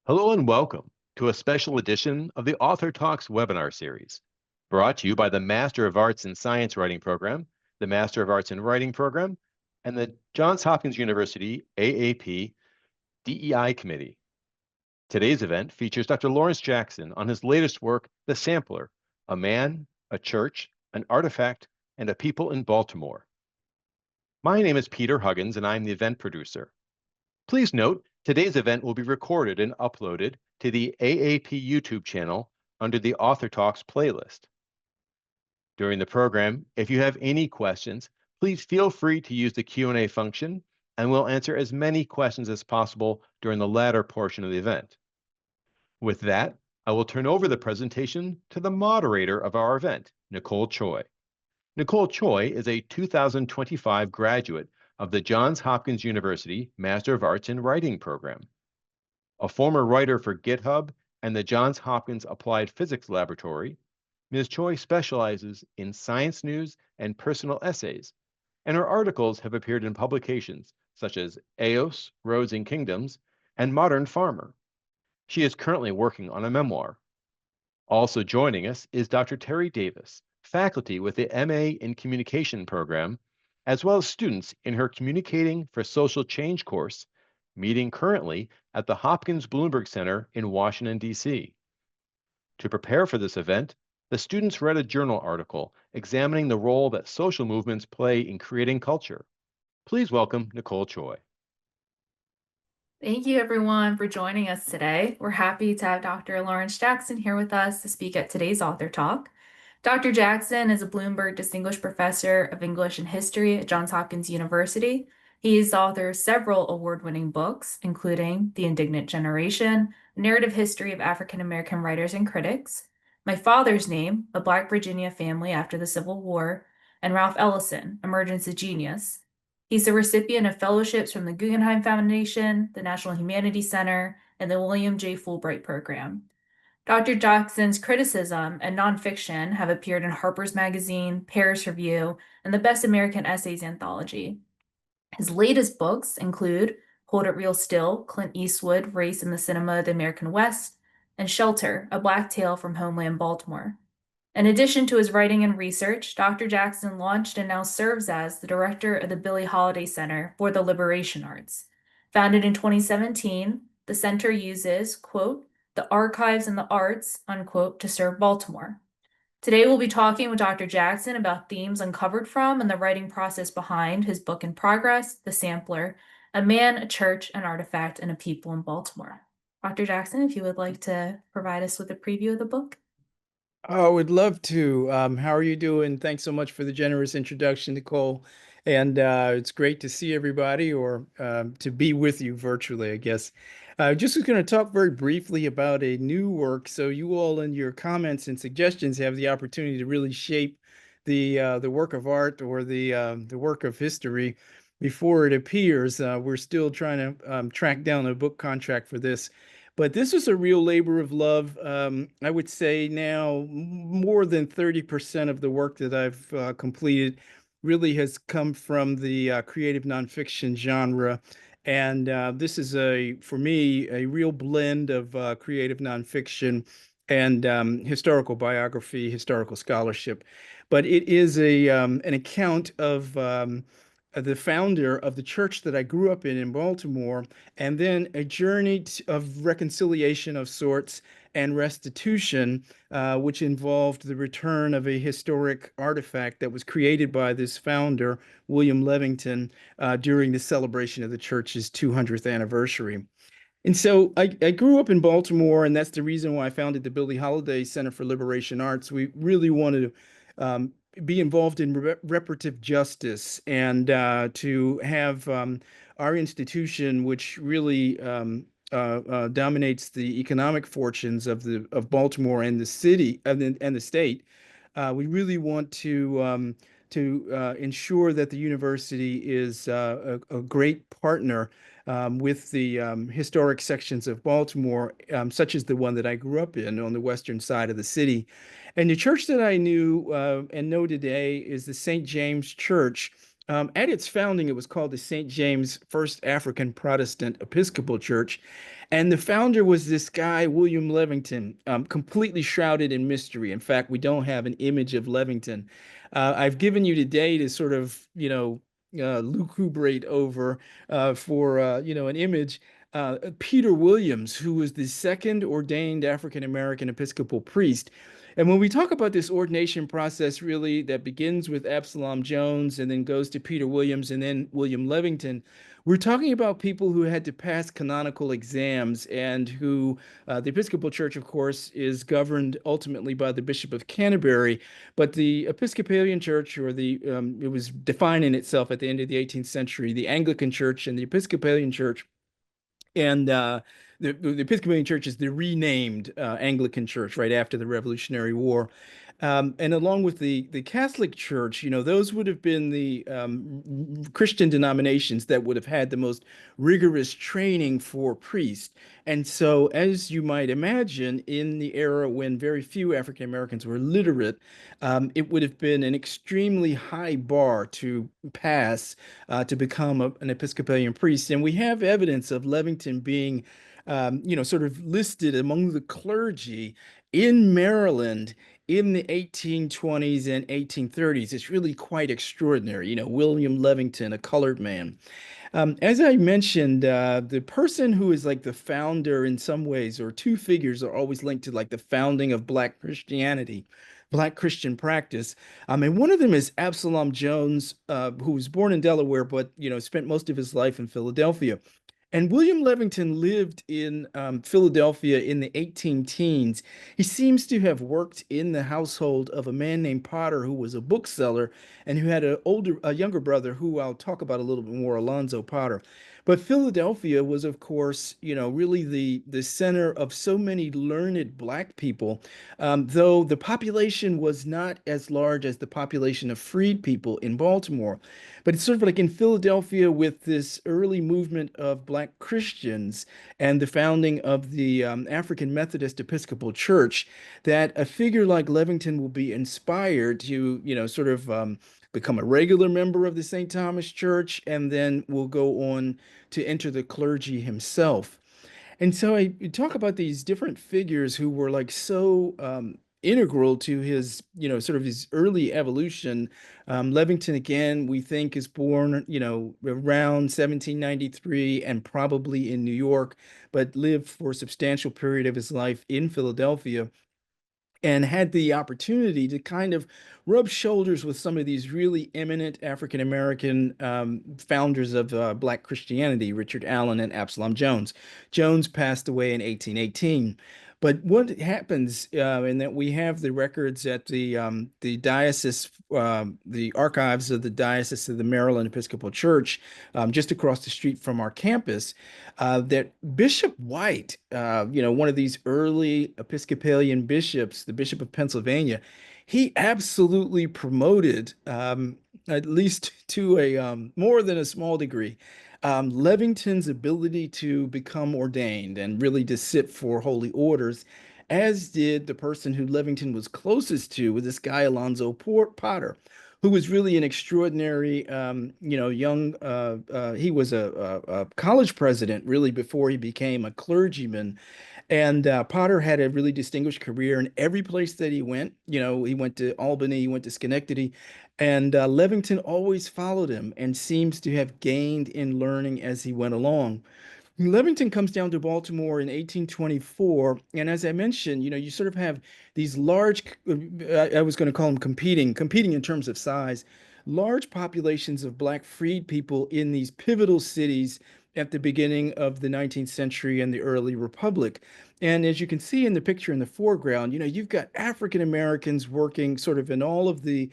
Hello and welcome to a special edition of the Author Talks webinar series, brought to you by the Master of Arts in Science Writing Program, the Master of Arts in Writing Program, and the Johns Hopkins University AAP DEI Committee. Today's event features Dr. Lawrence Jackson on his latest work, The Sampler, A Man, a Church, an Artifact, and a People in Baltimore. My name is Peter Huggins, and I'm the event producer. Please note, today's event will be recorded and uploaded to the AAP YouTube channel under the Author Talks playlist. During the program, if you have any questions, please feel free to use the Q&A function, and we'll answer as many questions as possible during the latter portion of the event. With that, I will turn over the presentation to the moderator of our event, Nicole Choi. Nicole Choi is a 2025 graduate of the Johns Hopkins University Master of Arts in Writing program. A former writer for GitHub and the Johns Hopkins Applied Physics Laboratory, Ms. Choi specializes in science news and personal essays, and her articles have appeared in publications such as EOS, Roads and Kingdoms, and Modern Farmer. She is currently working on a memoir. Also joining us is Dr. Terry Davis, faculty with the MA in Communication program, as well as students in her Communicating for Social Change course, meeting currently at the Hopkins Bloomberg Center in Washington, D.C. To prepare for this event, the students read a journal article examining the role that social movements play in creating culture. Please welcome Nicole Choi. Thank you, everyone, for joining us today. We're happy to have Dr. Lawrence Jackson here with us to speak at today's Author Talk. Dr. Jackson is a Bloomberg Distinguished Professor of English and History at Johns Hopkins University. He is the author of several award-winning books, including The Indignant Generation, A Narrative History of African American Writers and Critics, My Father's Name, A Black Virginia Family After the Civil War, and Ralph Ellison, Emergence of Genius. He's the recipient of fellowships from the Guggenheim Foundation, the National Humanities Center, and the William J. Fulbright Program. Dr. Jackson's criticism and nonfiction have appeared in Harper's Magazine, Paris Review, and the Best American Essays Anthology. His latest books include Hold It Real Still, Clint Eastwood, Race in the Cinema of the American West, and Shelter, A Black Tale from Homeland Baltimore. In addition to his writing and research, Dr. Jackson launched and now serves as the director of the Billie Holiday Center for the Liberation Arts. Founded in 2017, the center uses, quote, the archives and the arts, unquote, to serve Baltimore. Today, we'll be talking with Dr. Jackson about themes uncovered from and the writing process behind his book in progress, The Sampler, A Man, a Church, an Artifact, and a People in Baltimore. Dr. Jackson, if you would like to provide us with a preview of the book. Oh, would love to. How are you doing? Thanks so much for the generous introduction, Nicole. And it's great to see everybody or to be with you virtually, I guess. Just was going to talk very briefly about a new work. So you all in your comments and suggestions have the opportunity to really shape the work of art or the work of history before it appears. We're still trying to track down a book contract for this. But this is a real labor of love. I would say now more than 30% of the work that I've completed really has come from the creative nonfiction genre. And this is, for me, a real blend of creative nonfiction and historical biography, historical scholarship. But it is an account of the founder of the church that I grew up in Baltimore, and then a journey of reconciliation of sorts and restitution, which involved the return of a historic artifact that was created by this founder, William Levington, during the celebration of the church's 200th anniversary. And so I grew up in Baltimore, and that's the reason why I founded the Billie Holiday Center for Liberation Arts. We really wanted to be involved in reparative justice and to have our institution, which really dominates the economic fortunes of Baltimore and the city and the state. We really want to ensure that the university is a great partner with the historic sections of Baltimore, such as the one that I grew up in on the western side of the city. And the church that I knew and know today is the St. James Church At its founding, it was called the St. James First African Protestant Episcopal Church. And the founder was this guy, William Levington, completely shrouded in mystery. In fact, we don't have an image of Levington. I've given you today to sort of, lucubrate over for, an image. Peter Williams, who was the second ordained African American Episcopal priest. And when we talk about this ordination process, really, that begins with Absalom Jones and then goes to Peter Williams and then William Levington, we're talking about people who had to pass canonical exams and who the Episcopal Church, of course, is governed ultimately by the Bishop of Canterbury. But the Episcopalian Church, or it was defining itself at the end of the 18th century, the Anglican Church and the Episcopalian Church. And the Episcopalian Church is the renamed Anglican Church right after the Revolutionary War. And along with the Catholic Church, those would have been the Christian denominations that would have had the most rigorous training for priests. And so, as you might imagine, in the era when very few African Americans were literate, it would have been an extremely high bar to pass to become an Episcopalian priest. And we have evidence of Levington being, sort of listed among the clergy in Maryland in the 1820s and 1830s. It's really quite extraordinary. William Levington, a colored man. As I mentioned, the person who is like the founder in some ways, or two figures are always linked to like the founding of Black Christianity, Black Christian practice. And one of them is Absalom Jones, who was born in Delaware, but, spent most of his life in Philadelphia. And William Levington lived in Philadelphia in the 18 teens. He seems to have worked in the household of a man named Potter, who was a bookseller and who had a younger brother who I'll talk about a little bit more, Alonzo Potter. But Philadelphia was, of course, really the center of so many learned Black people, though the population was not as large as the population of freed people in Baltimore. But it's sort of like in Philadelphia with this early movement of Black Christians and the founding of the African Methodist Episcopal Church, that a figure like Levington will be inspired to, sort of become a regular member of the St. Thomas Church, and then will go on to enter the clergy himself. And so I talk about these different figures who were like so integral to his, sort of his early evolution. Levington, again, we think is born, around 1793 and probably in New York, but lived for a substantial period of his life in Philadelphia, and had the opportunity to kind of rub shoulders with some of these really eminent African American founders of Black Christianity, Richard Allen and Absalom Jones. Jones passed away in 1818. But what happens, in that we have the records at the diocese, the archives of the Diocese of the Maryland Episcopal Church, just across the street from our campus, that Bishop White, one of these early Episcopalian bishops, the Bishop of Pennsylvania, he absolutely promoted, at least to a more than a small degree, Levington's ability to become ordained and really to sit for holy orders, as did the person who Levington was closest to, with this guy Alonzo Potter, who was really an extraordinary, young. He was a college president really before he became a clergyman. And Potter had a really distinguished career in every place that he went. He went to Albany, he went to Schenectady, and Levington always followed him and seems to have gained in learning as he went along. Levington comes down to Baltimore in 1824, and as I mentioned, you sort of have these large, I was going to call them competing in terms of size, large populations of Black freed people in these pivotal cities at the beginning of the 19th century and the early Republic. And as you can see in the picture in the foreground, you've got African Americans working sort of in all of the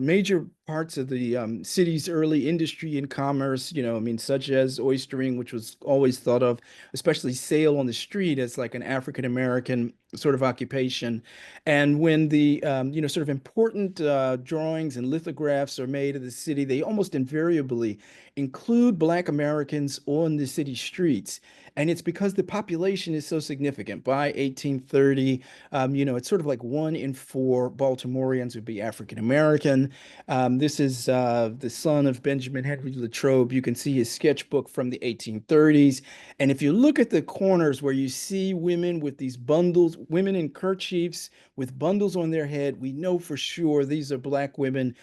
major parts of the city's early industry and commerce, such as oystering, which was always thought of, especially sail on the street, as like an African American sort of occupation. And when the, sort of important drawings and lithographs are made of the city, they almost invariably include Black Americans on the city streets. And it's because the population is so significant. By 1830, it's sort of like 1 in 4 Baltimoreans would be African American. This is the son of Benjamin Henry Latrobe. You can see his sketchbook from the 1830s. And if you look at the corners where you see women with these bundles, women in kerchiefs with bundles on their head, we know for sure these are Black women,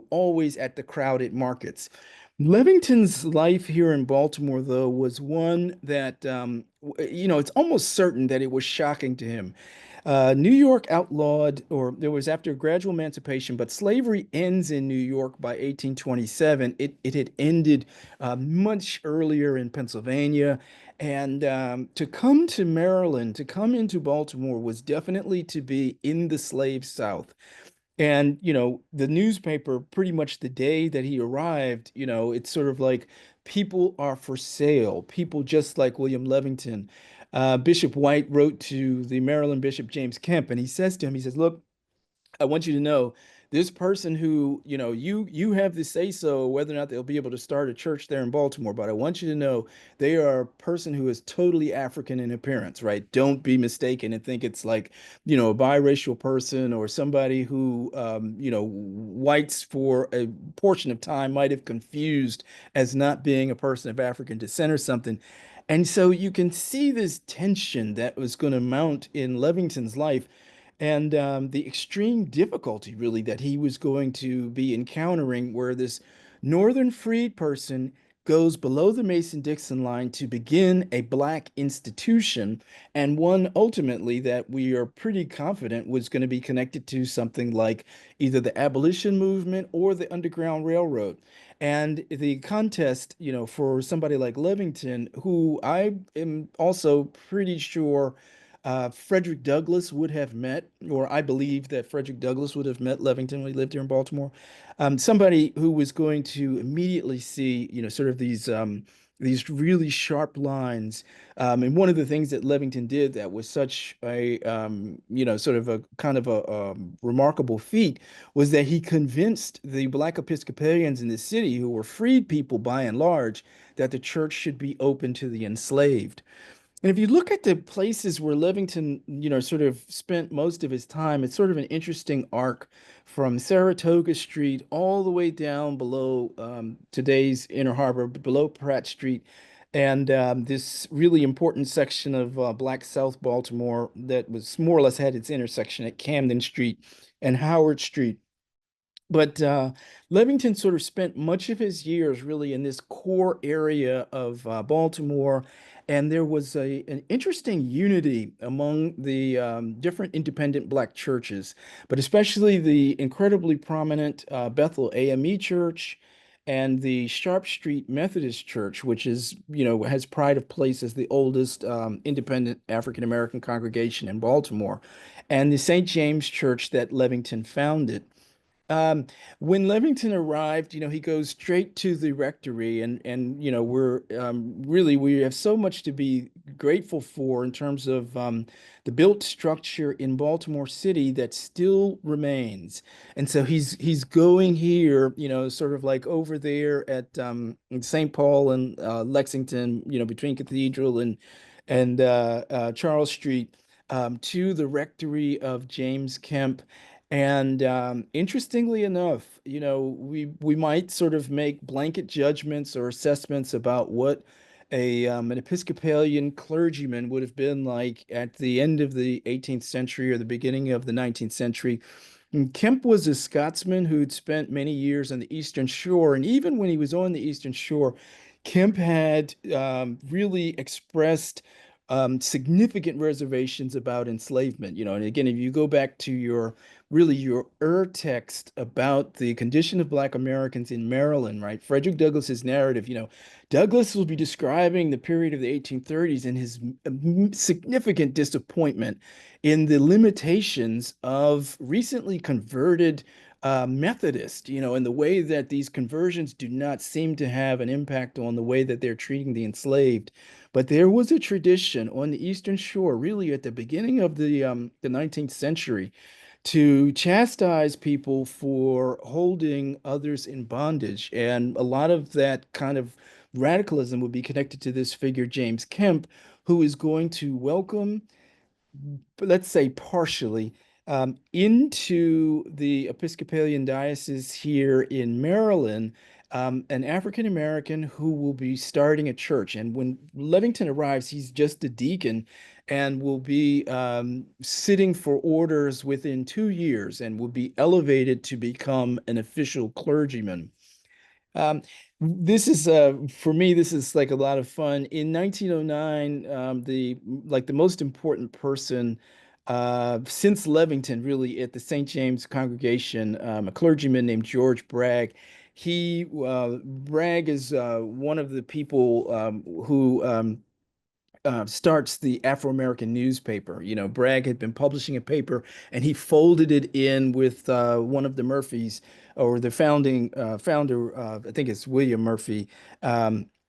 always at the crowded markets. Levington's life here in Baltimore, though, was one that, it's almost certain that it was shocking to him. New York outlawed, or there was after gradual emancipation, but slavery ends in New York by 1827. It had ended much earlier in Pennsylvania. And to come to Maryland, to come into Baltimore was definitely to be in the slave South. And, the newspaper, pretty much the day that he arrived, it's sort of like people are for sale, people just like William Levington. Bishop White wrote to the Maryland Bishop James Kemp, and he says to him, he says, look, I want you to know this person who, you have the say so whether or not they'll be able to start a church there in Baltimore, but I want you to know they are a person who is totally African in appearance, right? Don't be mistaken and think it's like, a biracial person or somebody who, whites for a portion of time might have confused as not being a person of African descent or something. And so you can see this tension that was going to mount in Levington's life and the extreme difficulty really that he was going to be encountering where this northern freed person goes below the Mason-Dixon line to begin a Black institution, and one ultimately that we are pretty confident was going to be connected to something like either the abolition movement or the Underground Railroad. And the contest, for somebody like Levington, who I am also pretty sure Frederick Douglass would have met, or I believe that Frederick Douglass would have met Levington when he lived here in Baltimore. Somebody who was going to immediately see, sort of these really sharp lines. And one of the things that Levington did that was such a, sort of a kind of a remarkable feat was that he convinced the Black Episcopalians in the city, who were freed people by and large, that the church should be open to the enslaved. And if you look at the places where Levington, sort of spent most of his time, it's sort of an interesting arc from Saratoga Street all the way down below today's Inner Harbor, below Pratt Street, and this really important section of Black South Baltimore that was more or less had its intersection at Camden Street and Howard Street. But Levington sort of spent much of his years really in this core area of Baltimore, and there was an interesting unity among the different independent Black churches, but especially the incredibly prominent Bethel AME Church and the Sharp Street Methodist Church, which is, has pride of place as the oldest independent African American congregation in Baltimore, and the St. James Church that Levington founded. Um, when Levington arrived, he goes straight to the rectory, and we're really we have so much to be grateful for in terms of the built structure in Baltimore City that still remains. And so he's going here, sort of like over there at in St. Paul and Lexington, between Cathedral and Charles Street, to the rectory of James Kemp. And interestingly enough, we might sort of make blanket judgments or assessments about what an Episcopalian clergyman would have been like at the end of the 18th century or the beginning of the 19th century. And Kemp was a Scotsman who'd spent many years on the Eastern Shore, and even when he was on the Eastern Shore, Kemp had really expressed significant reservations about enslavement. And again, if you go back to your text about the condition of Black Americans in Maryland, right? Frederick Douglass's narrative, Douglass will be describing the period of the 1830s and his significant disappointment in the limitations of recently converted Methodist, in the way that these conversions do not seem to have an impact on the way that they're treating the enslaved. But there was a tradition on the Eastern Shore, really at the beginning of the 19th century, to chastise people for holding others in bondage. And a lot of that kind of radicalism would be connected to this figure, James Kemp, who is going to welcome, let's say partially, into the Episcopalian diocese here in Maryland, an African American who will be starting a church. And when Levington arrives, he's just a deacon and will be sitting for orders within 2 years and will be elevated to become an official clergyman. This is for me, this is like a lot of fun. In 1909, the most important person since Levington, really, at the St. James congregation, a clergyman named George Bragg. Bragg is one of the people who starts the Afro-American newspaper. You know, Bragg had been publishing a paper and he folded it in with one of the Murphys, or the founding founder, I think it's William Murphy,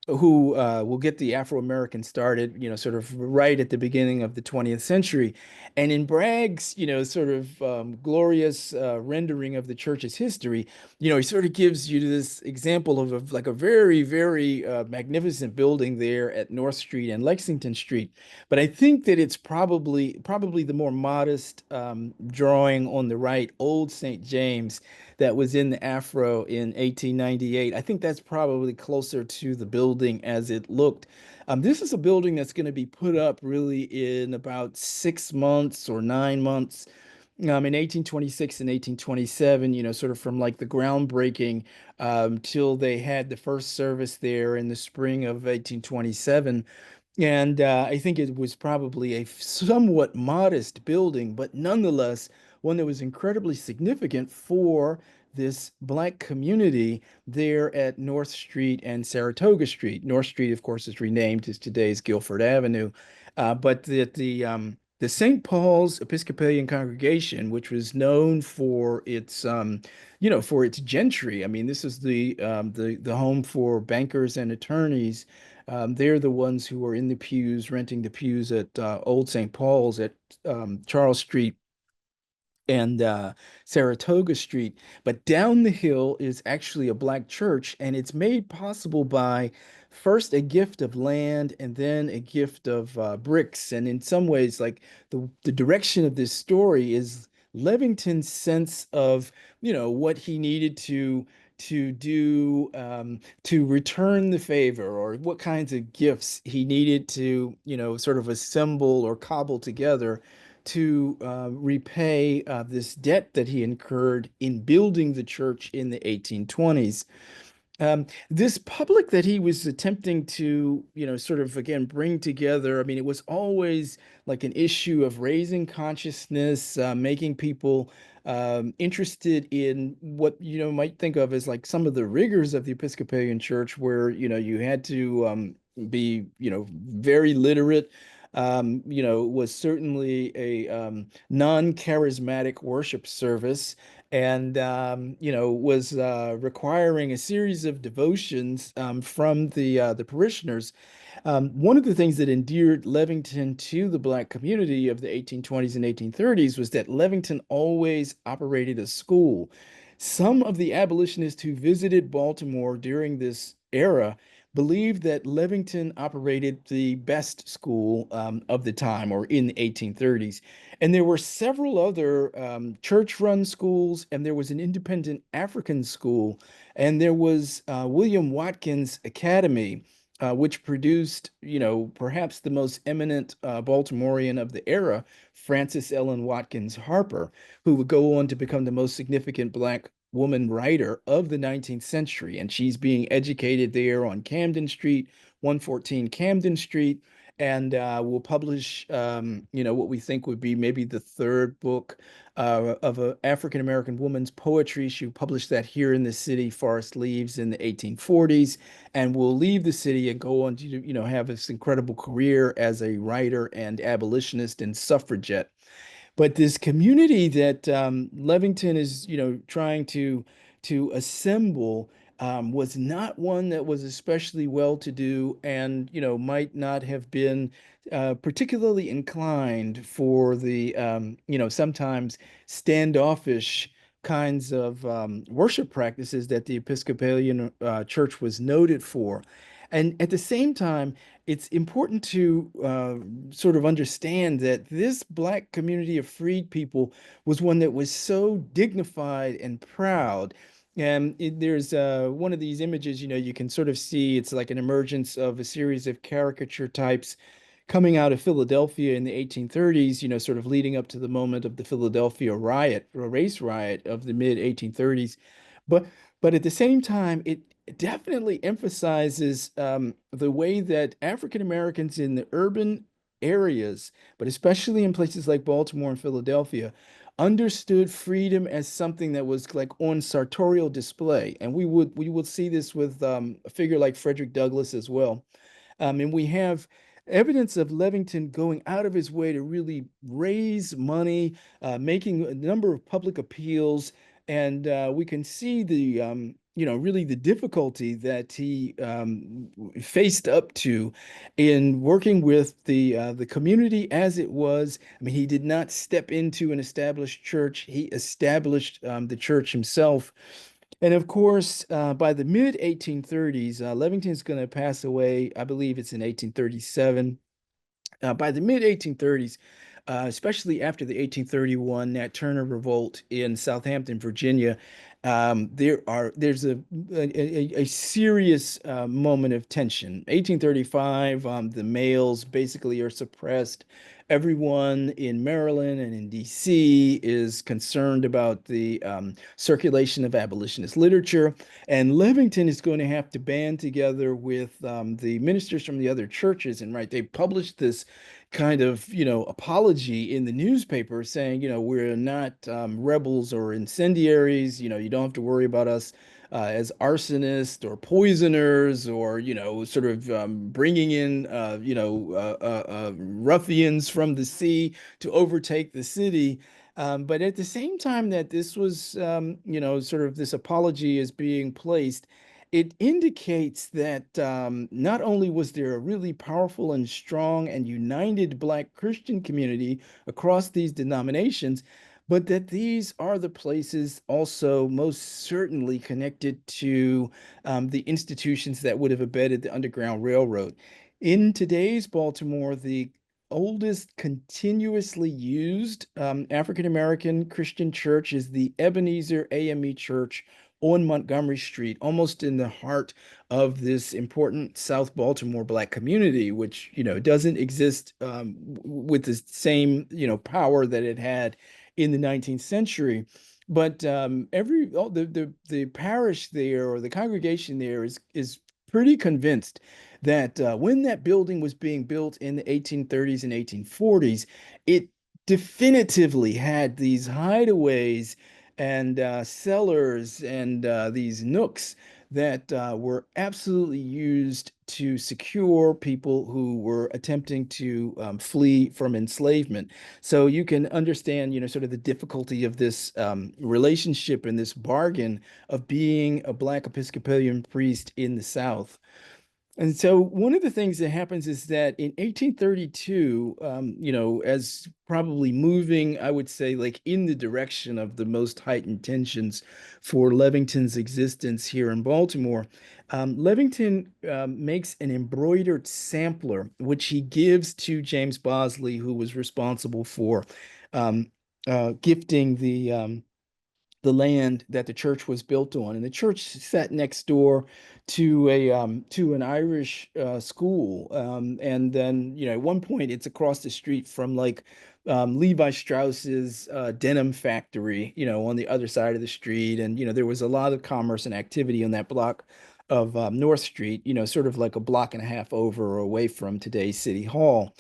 who will get the Afro-American started, you know, sort of right at the beginning of the 20th century. And in Bragg's, you know, sort of glorious rendering of the church's history, you know, he sort of gives you this example of like a very, very magnificent building there at North Street and Lexington Street. But I think that it's probably the more modest drawing on the right, Old St. James, that was in the Afro in 1898. I think that's probably closer to the building as it looked. This is a building that's going to be put up really in about 6 months or 9 months, in 1826 and 1827, you know, sort of from like the groundbreaking till they had the first service there in the spring of 1827. And I think it was probably a somewhat modest building, but nonetheless, one that was incredibly significant for this Black community there at North Street and Saratoga Street. North Street, of course, is renamed as today's Guilford Avenue. But the St. Paul's Episcopalian congregation, which was known for its, you know, for its gentry. I mean, this is the home for bankers and attorneys. They're the ones who are in the pews, renting the pews at Old St. Paul's at Charles Street and Saratoga Street. But down the hill is actually a Black church, and it's made possible by first a gift of land and then a gift of bricks. And in some ways, like the direction of this story is Levington's sense of, you know, what he needed to do to return the favor, or what kinds of gifts he needed to, you know, sort of assemble or cobble together to repay this debt that he incurred in building the church in the 1820s. This public that he was attempting to, you know, sort of again bring together, I mean, it was always like an issue of raising consciousness, making people interested in what, you know, might think of as like some of the rigors of the Episcopalian Church, where, you know, you had to be, you know, very literate. You know, was certainly a non-charismatic worship service, and you know, was requiring a series of devotions from the parishioners. One of the things that endeared Levington to the Black community of the 1820s and 1830s was that Levington always operated a school. Some of the abolitionists who visited Baltimore during this era believed that Levington operated the best school of the time, or in the 1830s. And there were several other church-run schools, and there was an independent African school, and there was William Watkins Academy, which produced, you know, perhaps the most eminent Baltimorean of the era, Frances Ellen Watkins Harper, who would go on to become the most significant Black woman writer of the 19th century. And she's being educated there on Camden Street, 114 Camden Street, and will publish, you know, what we think would be maybe the third book of an African American woman's poetry. She published that here in the city, Forest Leaves, in the 1840s, and will leave the city and go on to, you know, have this incredible career as a writer and abolitionist and suffragette. But this community that Levington is, you know, trying to assemble was not one that was especially well-to-do, and, you know, might not have been particularly inclined for the, you know, sometimes standoffish kinds of worship practices that the Episcopalian Church was noted for. And at the same time, it's important to sort of understand that this Black community of freed people was one that was so dignified and proud. And there's one of these images, you can sort of see it's like an emergence of a series of caricature types coming out of Philadelphia in the 1830s, sort of leading up to the moment of the Philadelphia riot, or race riot of the mid 1830s. But but at the same time, it definitely emphasizes the way that African Americans in the urban areas, but especially in places like Baltimore and Philadelphia, understood freedom as something that was like on sartorial display. And we would see this with a figure like Frederick Douglass as well. And we have evidence of Levington going out of his way to really raise money, making a number of public appeals. And we can see really the difficulty that he faced up to in working with the community as it was. I mean, he did not step into an established church. He established the church himself. And of course, by the mid 1830s, Levington's going to pass away. I believe it's in 1837. By the mid 1830s, especially after the 1831 Nat Turner Revolt in Southampton, Virginia, there's a serious moment of tension. 1835, the males basically are suppressed. Everyone in Maryland and in DC is concerned about the circulation of abolitionist literature, and Levington is going to have to band together with the ministers from the other churches. And right, they published this kind of apology in the newspaper saying, we're not rebels or incendiaries. You don't have to worry about us as arsonists or poisoners, or sort of bringing in ruffians from the sea to overtake the city. But at the same time that this was sort of this apology is being placed, it indicates that not only was there a really powerful and strong and united Black Christian community across these denominations, but that these are the places also most certainly connected to the institutions that would have abetted the Underground Railroad. In today's Baltimore, the oldest continuously used African American Christian church is the Ebenezer AME Church on Montgomery Street, almost in the heart of this important South Baltimore Black community, which doesn't exist with the same power that it had in the 19th century. But the parish there, or the congregation there, is pretty convinced that when that building was being built in the 1830s and 1840s, it definitively had these hideaways and cellars and these nooks that were absolutely used to secure people who were attempting to flee from enslavement. So you can understand, sort of the difficulty of this relationship and this bargain of being a Black Episcopalian priest in the South. And so one of the things that happens is that in 1832, as probably moving, I would say, like in the direction of the most heightened tensions for Levington's existence here in Baltimore, Levington makes an embroidered sampler, which he gives to James Bosley, who was responsible for gifting the land that the church was built on. And the church sat next door to an Irish school. And then, at one point it's across the street from like Levi Strauss's denim factory, on the other side of the street. And, there was a lot of commerce and activity on that block of North Street, sort of like a block and a half over or away from today's City Hall.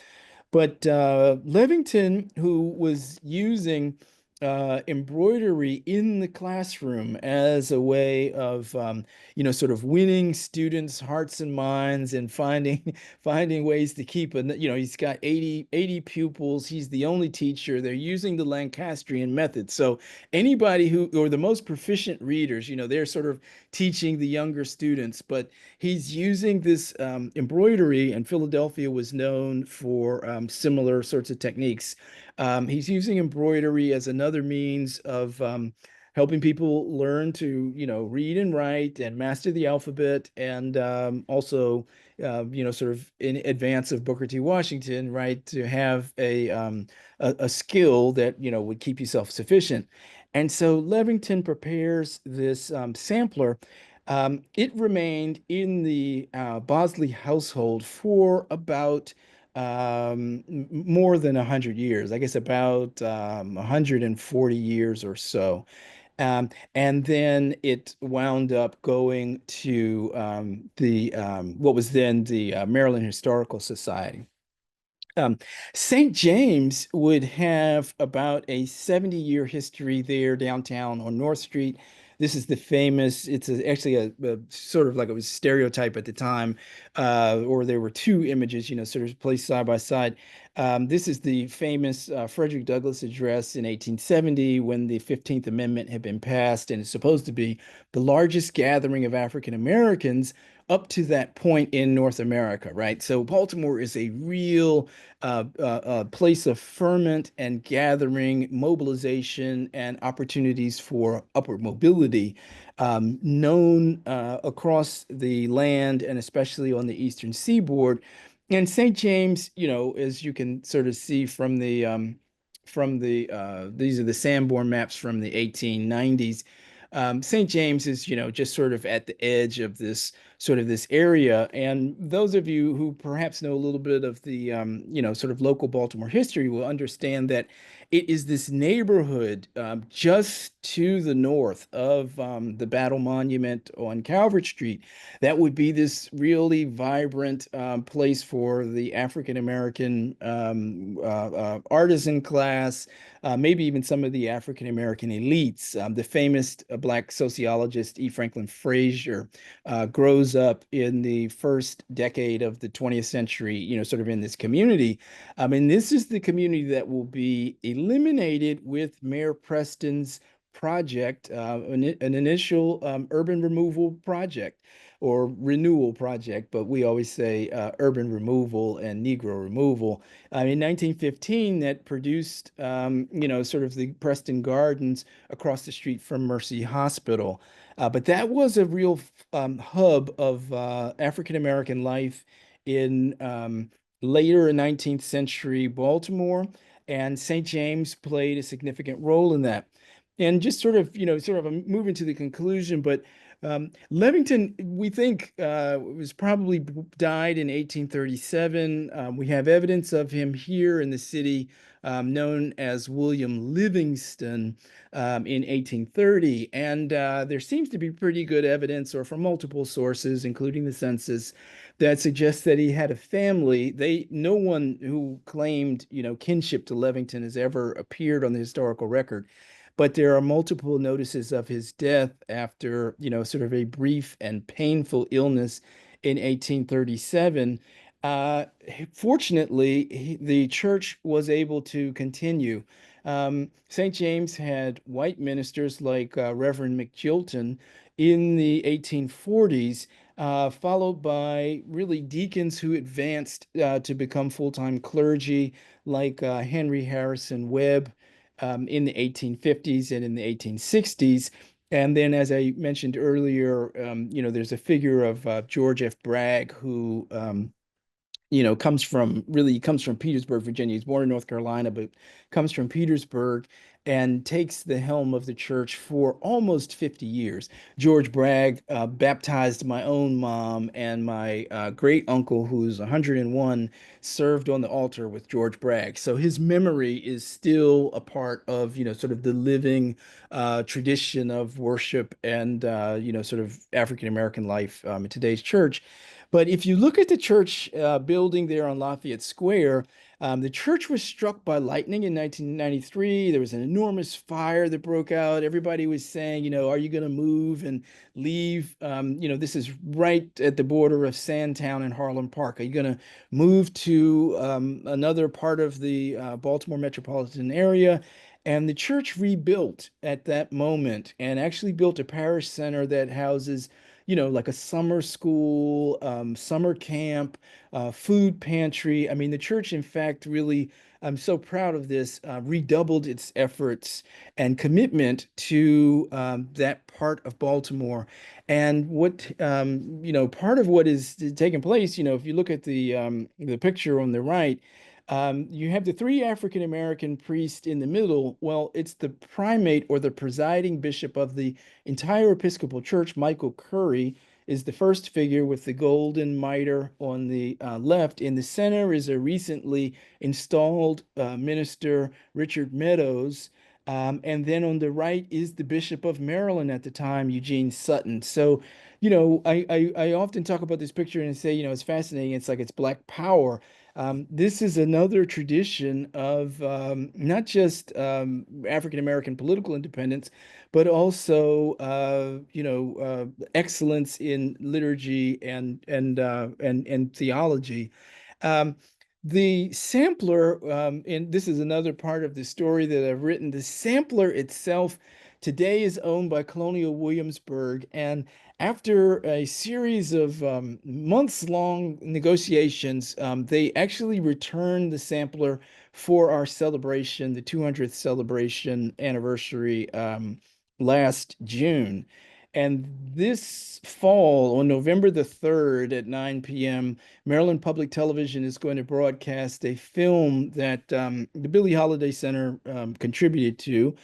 But Levington, who was using embroidery in the classroom as a way of, sort of winning students' hearts and minds, and finding ways to keep, he's got 80 pupils. He's the only teacher. They're using the Lancastrian method. So anybody who, or the most proficient readers, they're sort of teaching the younger students, but he's using this embroidery, and Philadelphia was known for similar sorts of techniques. He's using embroidery as another means of helping people learn to, read and write and master the alphabet, and also, sort of in advance of Booker T. Washington, right, to have a skill that, would keep you self-sufficient. And so Levington prepares this sampler. It remained in the Bosley household for about more than 100 years, I guess about 140 years or so. And then it wound up going to the what was then the Maryland Historical Society. Um, St. James would have about a 70-year history there downtown on North Street. This is the famous, actually a sort of like it was stereotype at the time, or there were two images, sort of placed side by side. This is the famous Frederick Douglass address in 1870 when the 15th Amendment had been passed, and it's supposed to be the largest gathering of African Americans up to that point in North America, right? So Baltimore is a real place of ferment and gathering, mobilization, and opportunities for upward mobility, known across the land and especially on the eastern seaboard. And St. James, as you can sort of see from the these are the Sanborn maps from the 1890s. St. James is, just sort of at the edge of this area. And those of you who perhaps know a little bit of the, sort of local Baltimore history will understand that it is this neighborhood just to the north of the Battle Monument on Calvert Street that would be this really vibrant place for the African American artisan class, maybe even some of the African American elites. The famous Black sociologist E. Franklin Frazier grows up in the first decade of the 20th century, sort of in this community. And this is the community that will be eliminated with Mayor Preston's project, an initial urban removal project or renewal project, but we always say urban removal and Negro removal. In 1915, that produced, sort of the Preston Gardens across the street from Mercy Hospital. But that was a real hub of African American life in later 19th century Baltimore, and St. James played a significant role in that. And just sort of moving to the conclusion, but Levington, we think, was probably died in 1837. We have evidence of him here in the city, known as William Livingston, in 1830. And there seems to be pretty good evidence, or from multiple sources, including the census, that suggests that he had a family. No one who claimed, kinship to Levington has ever appeared on the historical record. But there are multiple notices of his death after, sort of a brief and painful illness in 1837. Fortunately, the church was able to continue. St. James had white ministers like Reverend McJilton in the 1840s, followed by really deacons who advanced to become full-time clergy like Henry Harrison Webb in the 1850s and in the 1860s. And then, as I mentioned earlier, there's a figure of George F. Bragg, who comes from Petersburg, Virginia. He's born in North Carolina, but comes from Petersburg and takes the helm of the church for almost 50 years. George Bragg baptized my own mom, and my great uncle, who's 101, served on the altar with George Bragg. So his memory is still a part of, sort of the living tradition of worship and, sort of African American life in today's church. But if you look at the church building there on Lafayette Square, the church was struck by lightning in 1993. There was an enormous fire that broke out. Everybody was saying, are you going to move and leave? This is right at the border of Sandtown and Harlem Park. Are you going to move to another part of the Baltimore metropolitan area? And the church rebuilt at that moment and actually built a parish center that houses like a summer school, summer camp, food pantry. I mean, the church, in fact, really, I'm so proud of this, redoubled its efforts and commitment to that part of Baltimore. And part of what is taking place, if you look at the picture on the right, you have the three African American priests in the middle. Well, it's the primate or the presiding bishop of the entire Episcopal Church. Michael Curry is the first figure with the golden mitre on the left. In the center is a recently installed minister, Richard Meadows. And then on the right is the Bishop of Maryland at the time, Eugene Sutton. So, I often talk about this picture and say, it's fascinating. It's like it's Black power. This is another tradition of not just African American political independence, but also excellence in liturgy and theology. Um, the sampler, and this is another part of the story that I've written. The sampler itself today is owned by Colonial Williamsburg, and after a series of months-long negotiations, they actually returned the sampler for our celebration, the 200th celebration anniversary last June. And this fall, on November the 3rd at 9 p.m., Maryland Public Television is going to broadcast a film that the Billie Holiday Center contributed to.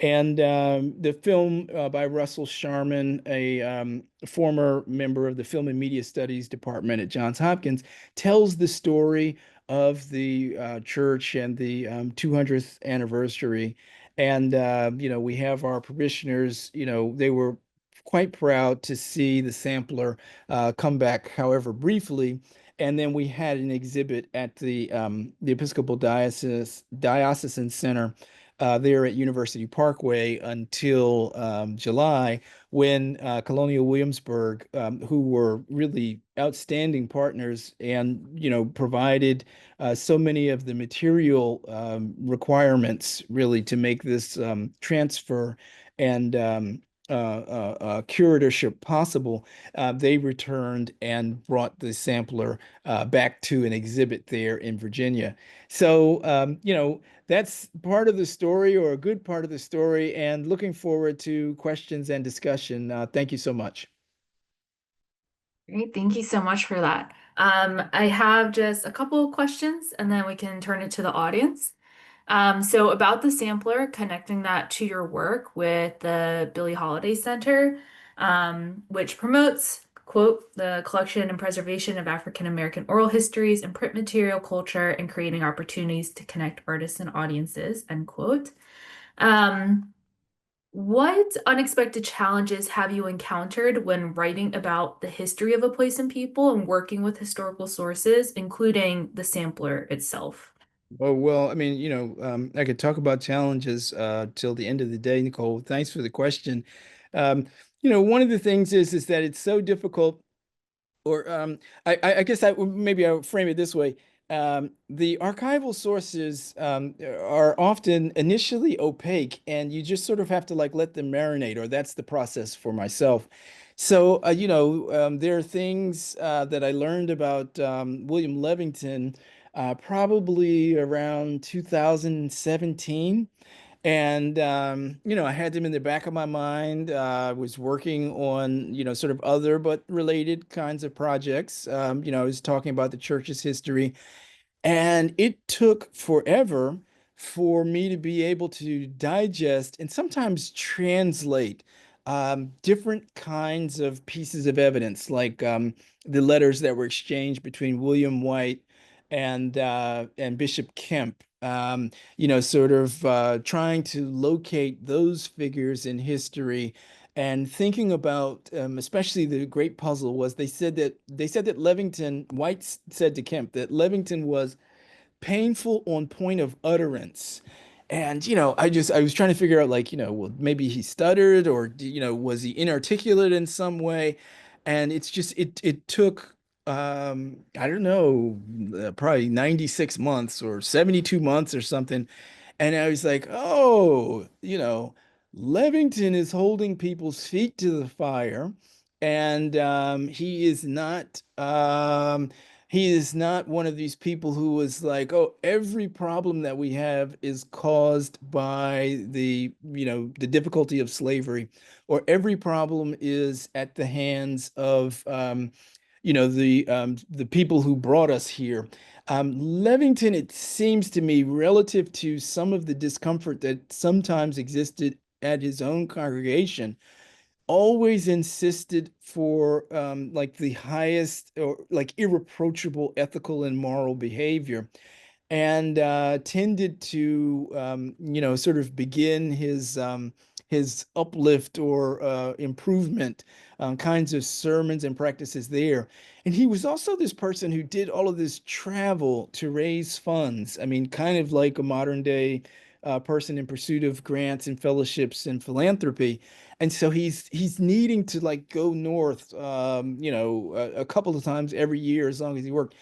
And the film by Russell Sharman, a former member of the Film and Media Studies Department at Johns Hopkins, tells the story of the church and the 200th anniversary. And, we have our parishioners, they were quite proud to see the sampler come back, however briefly. And then we had an exhibit at the Episcopal Diocesan Center there at University Parkway until July, when Colonial Williamsburg, who were really outstanding partners and provided so many of the material requirements really to make this transfer and curatorship possible, they returned and brought the sampler back to an exhibit there in Virginia. So, that's part of the story, or a good part of the story, and looking forward to questions and discussion. Thank you so much. Great, thank you so much for that. I have just a couple of questions and then we can turn it to the audience. So about the sampler, connecting that to your work with the Billie Holiday Center, which promotes, quote, the collection and preservation of African American oral histories and print material culture and creating opportunities to connect artists and audiences, end quote. What unexpected challenges have you encountered when writing about the history of a place and people and working with historical sources, including the sampler itself? Oh, well, I mean, I could talk about challenges till the end of the day, Nicole. Thanks for the question. One of the things is that it's so difficult, or I guess maybe I'll frame it this way. The archival sources are often initially opaque, and you just sort of have to like let them marinate, or that's the process for myself. So, there are things that I learned about William Levington probably around 2017. And, I had them in the back of my mind. I was working on, sort of other but related kinds of projects. I was talking about the church's history, and it took forever for me to be able to digest and sometimes translate different kinds of pieces of evidence, like the letters that were exchanged between William White and Bishop Kemp. Sort of trying to locate those figures in history and thinking about, especially the great puzzle was they said that White said to Kemp that Levington was painful on point of utterance. And, I was trying to figure out, like, well, maybe he stuttered, or, was he inarticulate in some way? And it's just, it took, I don't know, probably 96 months or 72 months or something. And I was like, oh, Levington is holding people's feet to the fire And he is not one of these people who was like, oh, every problem that we have is caused by the difficulty of slavery, or every problem is at the hands of the people who brought us here. Levington, it seems to me, relative to some of the discomfort that sometimes existed at his own congregation, always insisted for like the highest, or like irreproachable ethical and moral behavior, and tended to sort of begin his uplift or improvement kinds of sermons and practices there. And he was also this person who did all of this travel to raise funds. I mean, kind of like a modern day person in pursuit of grants and fellowships and philanthropy. And so he's needing to like go north, a couple of times every year as long as he worked,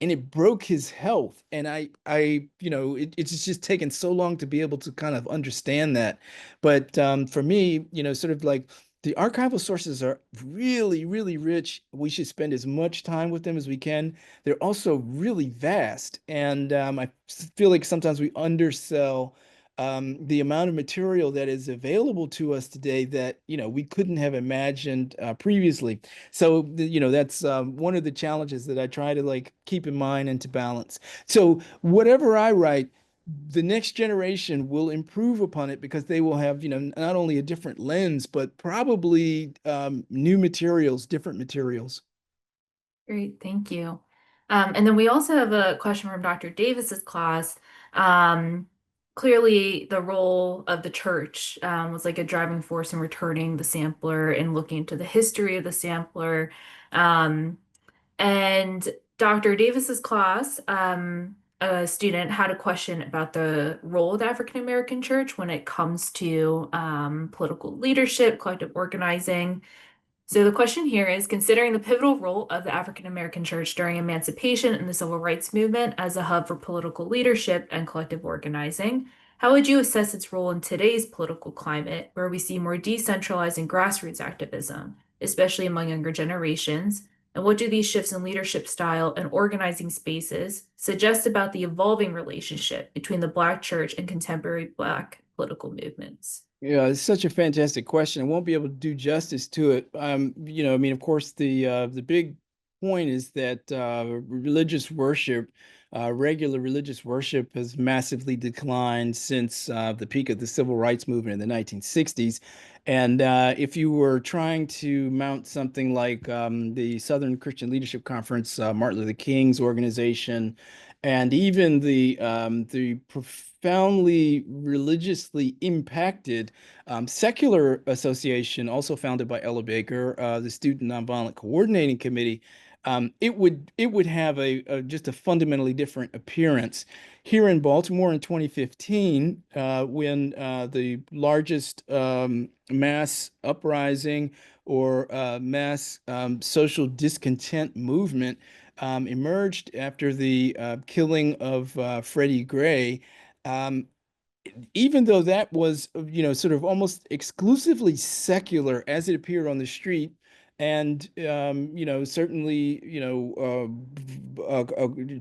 and it broke his health. And it's just taken so long to be able to kind of understand that. But for me, sort of like, the archival sources are really, really rich. We should spend as much time with them as we can. They're also really vast. And I feel like sometimes we undersell the amount of material that is available to us today that, we couldn't have imagined previously. So, that's one of the challenges that I try to like keep in mind and to balance. So whatever I write, the next generation will improve upon it because they will have, not only a different lens, but probably new materials, different materials. Great, thank you. And then we also have a question from Dr. Davis's class. Clearly, the role of the church was like a driving force in returning the sampler and looking into the history of the sampler. And Dr. Davis's class, a student had a question about the role of the African American church when it comes to political leadership, collective organizing. So the question here is, considering the pivotal role of the African American church during emancipation and the civil rights movement as a hub for political leadership and collective organizing, how would you assess its role in today's political climate, where we see more decentralized and grassroots activism, especially among younger generations? And what do these shifts in leadership style and organizing spaces suggest about the evolving relationship between the Black church and contemporary Black political movements? Yeah, it's such a fantastic question. I won't be able to do justice to it. I mean, of course, the big point is that religious worship, regular religious worship, has massively declined since the peak of the civil rights movement in the 1960s. And if you were trying to mount something like the Southern Christian Leadership Conference, Martin Luther King's organization, and even the profoundly religiously impacted secular association, also founded by Ella Baker, the Student Nonviolent Coordinating Committee, it would have just a fundamentally different appearance. Here in Baltimore in 2015, when the largest mass uprising or mass social discontent movement emerged after the killing of Freddie Gray, um, even though that was, sort of almost exclusively secular as it appeared on the street, and certainly,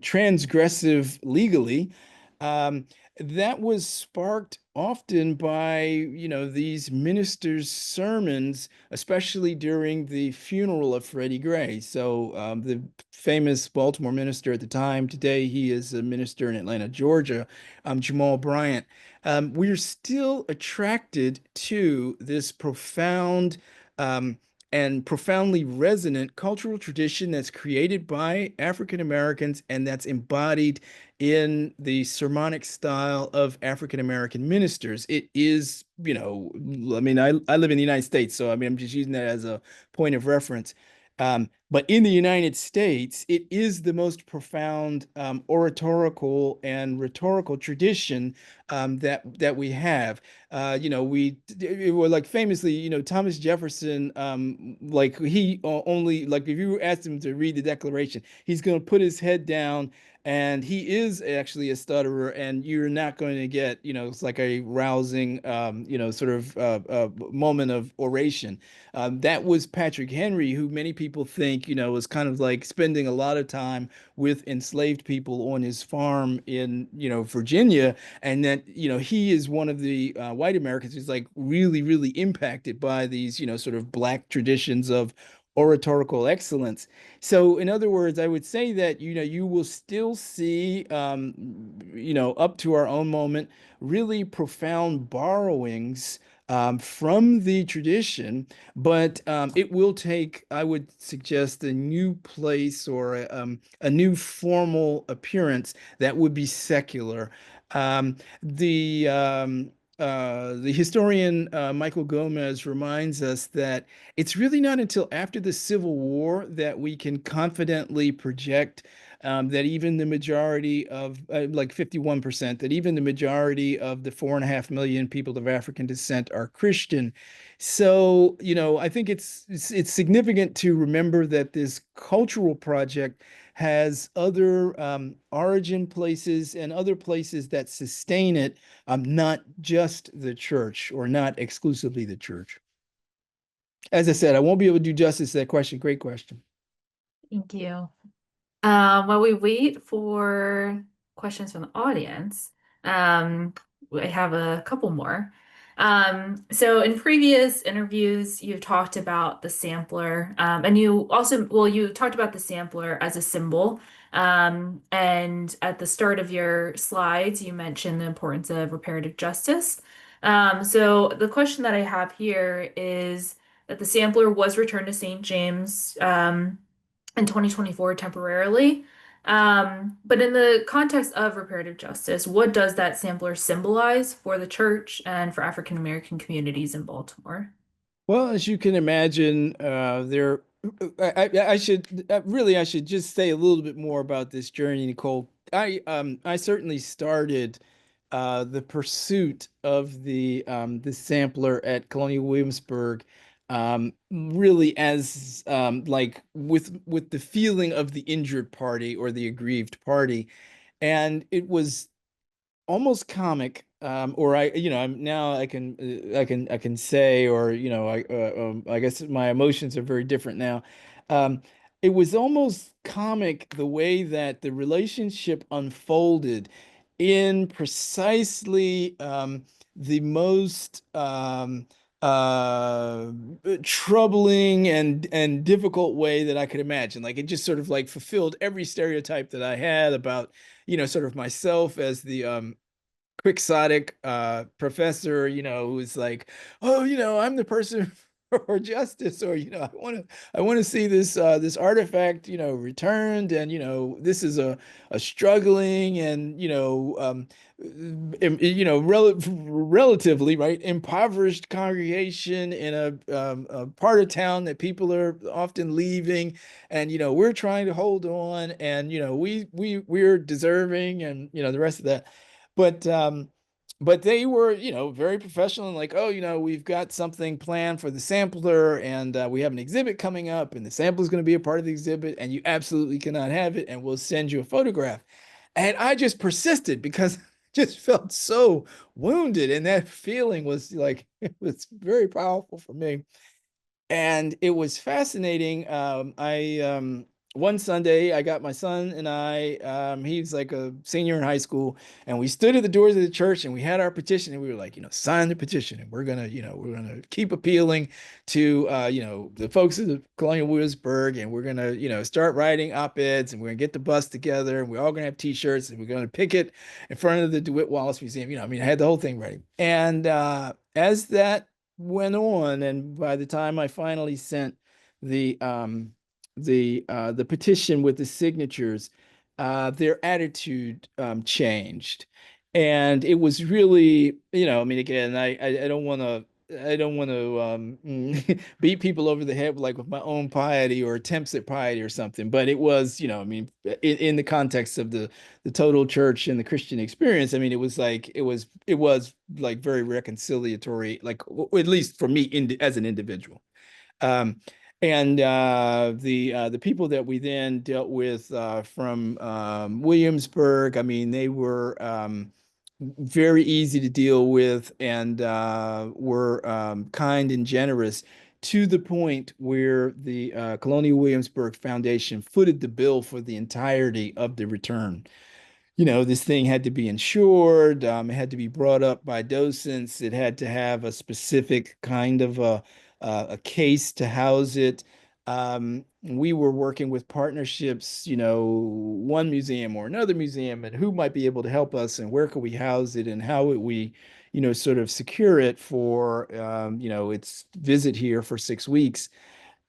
transgressive legally, um, that was sparked often by, these ministers' sermons, especially during the funeral of Freddie Gray. So the famous Baltimore minister at the time, today he is a minister in Atlanta, Georgia, Jamal Bryant. We're still attracted to this profound and profoundly resonant cultural tradition that's created by African Americans and that's embodied in the sermonic style of African American ministers. It is, I mean, I live in the United States, so I mean, I'm just using that as a point of reference. But in the United States, it is the most profound oratorical and rhetorical tradition that we have. It were like famously, Thomas Jefferson, like he only, like if you asked him to read the Declaration, he's going to put his head down And he is actually a stutterer, and you're not going to get, it's like a rousing, sort of moment of oration. That was Patrick Henry, who many people think, was kind of like spending a lot of time with enslaved people on his farm in, Virginia. And that, he is one of the white Americans who's like really, really impacted by these, sort of Black traditions of oratorical excellence. So, in other words, I would say that, you will still see, up to our own moment, really profound borrowings from the tradition, but it will take, I would suggest, a new place or a new formal appearance that would be secular. Um, the historian Michael Gomez reminds us that it's really not until after the Civil War that we can confidently project that even the majority of, like 51%, that even the majority of the 4.5 million people of African descent are Christian. So, I think it's significant to remember that this cultural project has other origin places and other places that sustain it, not just the church or not exclusively the church. As I said, I won't be able to do justice to that question. Great question. Thank you. While we wait for questions from the audience, I have a couple more. So in previous interviews, you've talked about the sampler, and you talked about the sampler as a symbol. And at the start of your slides, you mentioned the importance of reparative justice. So the question that I have here is that the sampler was returned to St. James, in 2024 temporarily. But in the context of reparative justice, what does that sampler symbolize for the church and for African American communities in Baltimore? Well, as you can imagine, I should really, I should just say a little bit more about this journey, Nicole. I certainly started the pursuit of the sampler at Colonial Williamsburg, really as like with the feeling of the injured party or the aggrieved party, and it was almost comic, or I'm now I can say, or I guess my emotions are very different now. um it was almost comic the way that the relationship unfolded in precisely the most uh troubling and difficult way that I could imagine. Like, it just sort of like fulfilled every stereotype that I had about, sort of myself as the quixotic professor, who's like, oh, I'm the person for justice, or I want to see this artifact, returned, and this is a struggling and relatively, right, impoverished congregation in a part of town that people are often leaving, and we're trying to hold on, and we're deserving, and the rest of that. But they were, very professional and like, oh, we've got something planned for the sampler, and we have an exhibit coming up, and the sample is going to be a part of the exhibit, and you absolutely cannot have it, and we'll send you a photograph. And I just persisted because I just felt so wounded, and that feeling was like, it was very powerful for me. And it was fascinating. I One Sunday, I got my son and I, he's like a senior in high school, and we stood at the doors of the church, and we had our petition, and we were like, sign the petition, and we're gonna keep appealing to the folks of the Colonial Williamsburg, and we're gonna start writing op-eds, and we're gonna get the bus together, and we're all gonna have t-shirts, and we're gonna picket in front of the DeWitt Wallace Museum. I mean, I had the whole thing ready. And as that went on, and by the time I finally sent the the petition with the signatures, their attitude changed, and it was really, I mean, again, I don't want to. I don't want to beat people over the head like with my own piety or attempts at piety or something, but it was, I mean, in the context of the total church and the Christian experience, I mean, it was like it was like very reconciliatory, like at least for me as an individual. Um, And the people that we then dealt with from Williamsburg, I mean, they were very easy to deal with and were kind and generous to the point where the Colonial Williamsburg Foundation footed the bill for the entirety of the return. This thing had to be insured. It had to be brought up by docents. It had to have a specific kind of a case to house it. We were working with partnerships, one museum or another museum, and who might be able to help us, and where could we house it, and how would we, sort of secure it for, its visit here for 6 weeks.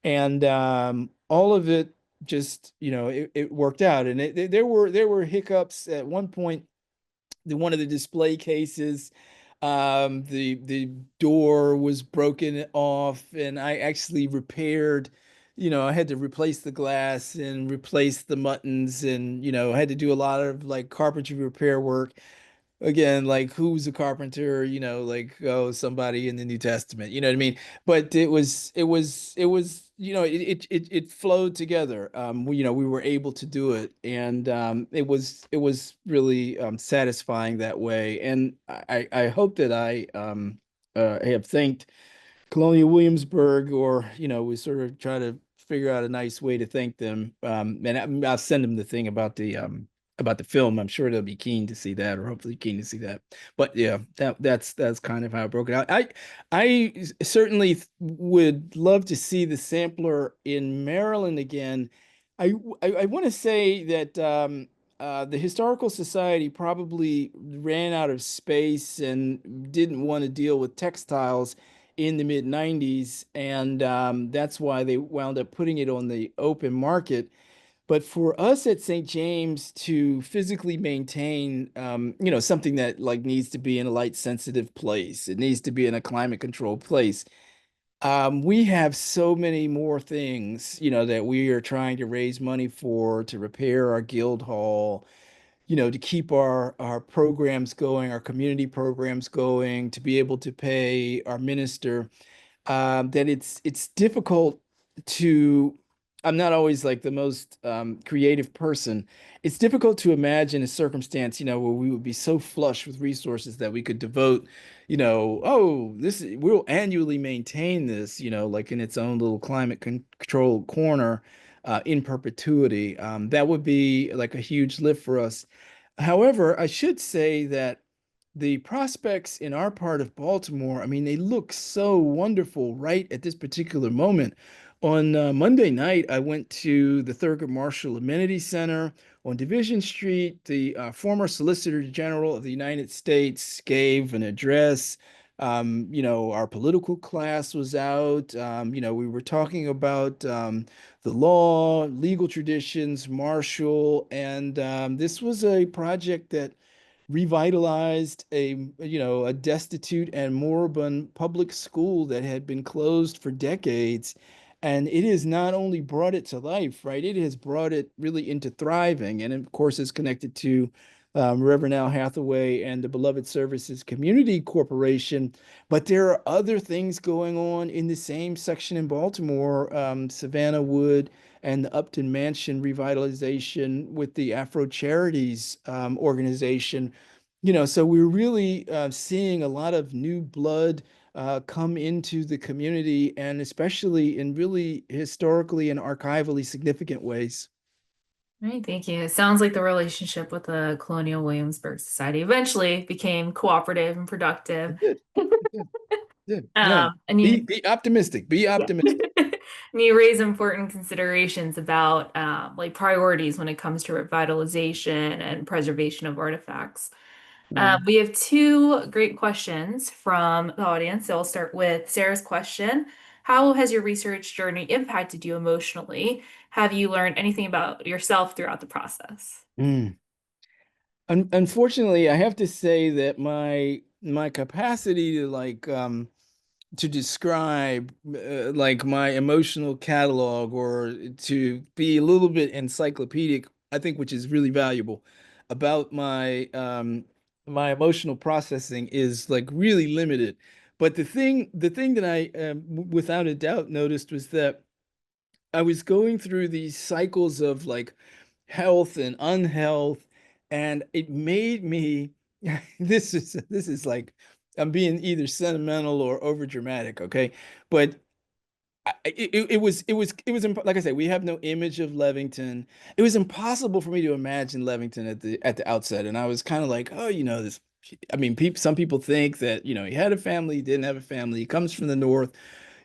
And all of it just it worked out. And there were hiccups at one point. One of the display cases, the door was broken off, and I actually repaired. I had to replace the glass and replace the muttons, and I had to do a lot of like carpentry repair work. Again, like, who's a carpenter, like, oh, somebody in the New Testament, you know what I mean? But it was it flowed together. We were able to do it, and it was really satisfying that way. And I hope that I have thanked Colonial Williamsburg, or we sort of try to figure out a nice way to thank them. And I'll send them the thing about the film. I'm sure they'll be keen to see that, or hopefully keen to see that. But yeah, that's kind of how it broke it out. I certainly would love to see the sampler in Maryland again. I want to say that the Historical Society probably ran out of space and didn't want to deal with textiles in the mid 90s, and that's why they wound up putting it on the open market. But for us at St. James to physically maintain, something that like needs to be in a light sensitive place, it needs to be in a climate controlled place. We have so many more things, that we are trying to raise money for, to repair our guild hall, to keep our programs going, our community programs going, to be able to pay our minister. That it's difficult to. I'm not always like the most creative person. It's difficult to imagine a circumstance, where we would be so flush with resources that we could devote, oh, we'll annually maintain this, like in its own little climate control corner, in perpetuity. That would be like a huge lift for us. However, I should say that the prospects in our part of Baltimore, I mean, they look so wonderful right at this particular moment. On Monday night, I went to the Thurgood Marshall Amenity Center on Division Street. The former Solicitor General of the United States gave an address. Our political class was out. We were talking about the law, legal traditions, Marshall, and this was a project that revitalized a destitute and moribund public school that had been closed for decades. And it has not only brought it to life, right? It has brought it really into thriving. And of course, it's connected to Reverend Al Hathaway and the Beloved Services Community Corporation. But there are other things going on in the same section in Baltimore, Savannah Wood and the Upton Mansion revitalization with the Afro Charities organization. So we're really seeing a lot of new blood come into the community, and especially in really historically and archivally significant ways. All right, thank you. It sounds like the relationship with the Colonial Williamsburg Society eventually became cooperative and productive. It did. It did. It did. Yeah. And you Be optimistic. Be optimistic. and you raise important considerations about like priorities when it comes to revitalization and preservation of artifacts. We have two great questions from the audience. So I'll start with Sarah's question. How has your research journey impacted you emotionally? Have you learned anything about yourself throughout the process? Mm. Unfortunately, I have to say that my capacity to to describe like my emotional catalog, or to be a little bit encyclopedic, I think, which is really valuable about my emotional processing, is like really limited. But the thing that I without a doubt noticed was that I was going through these cycles of like health and unhealth, and it made me this is like I'm being either sentimental or over dramatic, okay? But like I said, we have no image of Levington. It was impossible for me to imagine Levington at the outset, and I was kind of like, oh, this. I mean, some people think that he had a family, he didn't have a family. He comes from the north.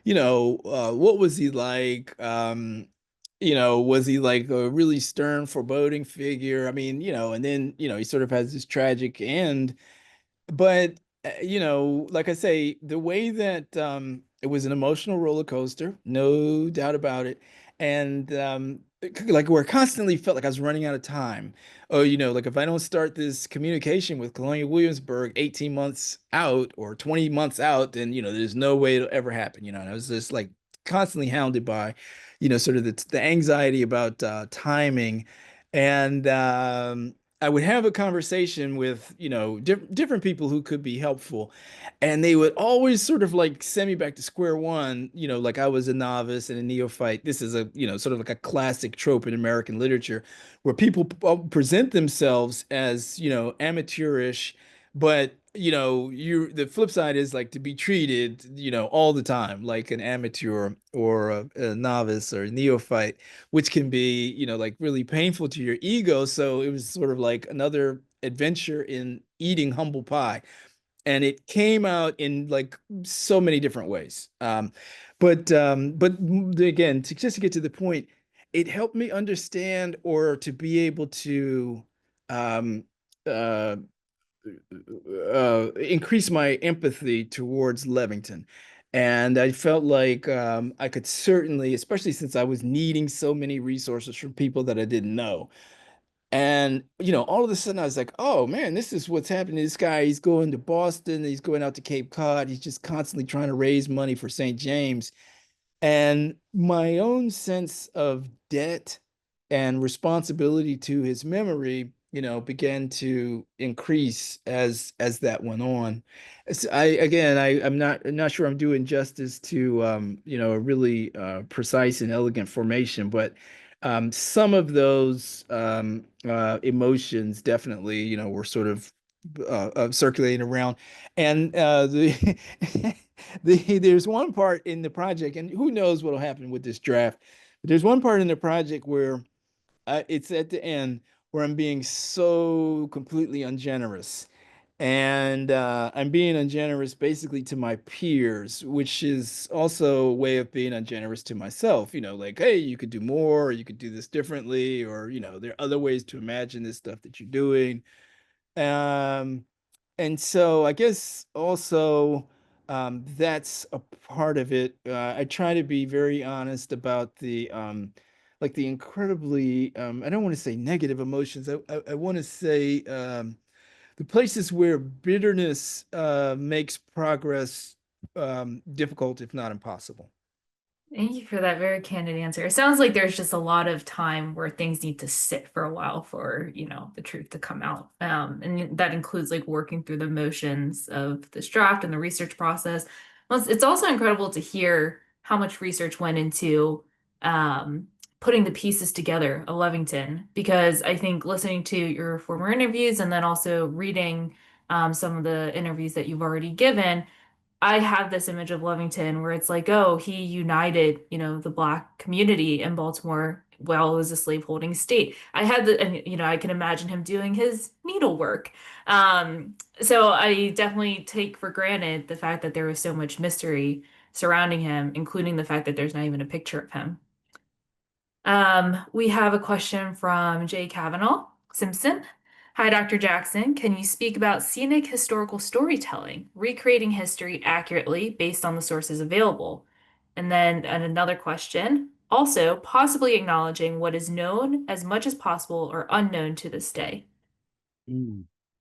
What was he like? Was he like a really stern, foreboding figure? I mean, and then he sort of has this tragic end. But like I say, the way that it was an emotional roller coaster, no doubt about it. And like where I constantly felt like I was running out of time. Oh, like if I don't start this communication with Colonial Williamsburg 18 months out or 20 months out, then there's no way it'll ever happen. And I was just like constantly hounded by, sort of the anxiety about timing. And I would have a conversation with, different people who could be helpful. And they would always sort of like send me back to square one, like I was a novice and a neophyte. This is a, sort of like a classic trope in American literature where people present themselves as, amateurish, but the flip side is like to be treated, all the time like an amateur or a novice or a neophyte, which can be, like really painful to your ego. So it was sort of like another adventure in eating humble pie. And it came out in like so many different ways. But again, just to get to the point, it helped me understand or to be able to um, uh, increase my empathy towards Levington. And I felt like I could certainly, especially since I was needing so many resources from people that I didn't know. And, all of a sudden I was like, oh man, this is what's happening to this guy. He's going to Boston, he's going out to Cape Cod, he's just constantly trying to raise money for St. James. And my own sense of debt and responsibility to his memory, began to increase as that went on. I'm not sure I'm doing justice to a really precise and elegant formation, but some of those emotions definitely, were sort of circulating around. And there's one part in the project, and who knows what'll happen with this draft, but there's one part in the project where it's at the end where I'm being so completely ungenerous. And I'm being ungenerous basically to my peers, which is also a way of being ungenerous to myself. Like, hey, you could do more, or you could do this differently, or, there are other ways to imagine this stuff that you're doing. Um, and so I guess also that's a part of it. I try to be very honest about the like the incredibly I don't want to say negative emotions. I want to say the places where bitterness makes progress difficult, if not impossible. Thank you for that very candid answer. It sounds like there's just a lot of time where things need to sit for a while for, the truth to come out. And that includes like working through the motions of this draft and the research process. Well, it's also incredible to hear how much research went into putting the pieces together of Levington, because I think listening to your former interviews and then also reading some of the interviews that you've already given, I have this image of Levington where it's like, oh, he united, the Black community in Baltimore while it was a slaveholding state. I had and I can imagine him doing his needlework. So I definitely take for granted the fact that there was so much mystery surrounding him, including the fact that there's not even a picture of him. We have a question from Jay Kavanaugh Simpson. Hi, Dr. Jackson. Can you speak about scenic historical storytelling, recreating history accurately based on the sources available? And then another question, also possibly acknowledging what is known as much as possible or unknown to this day.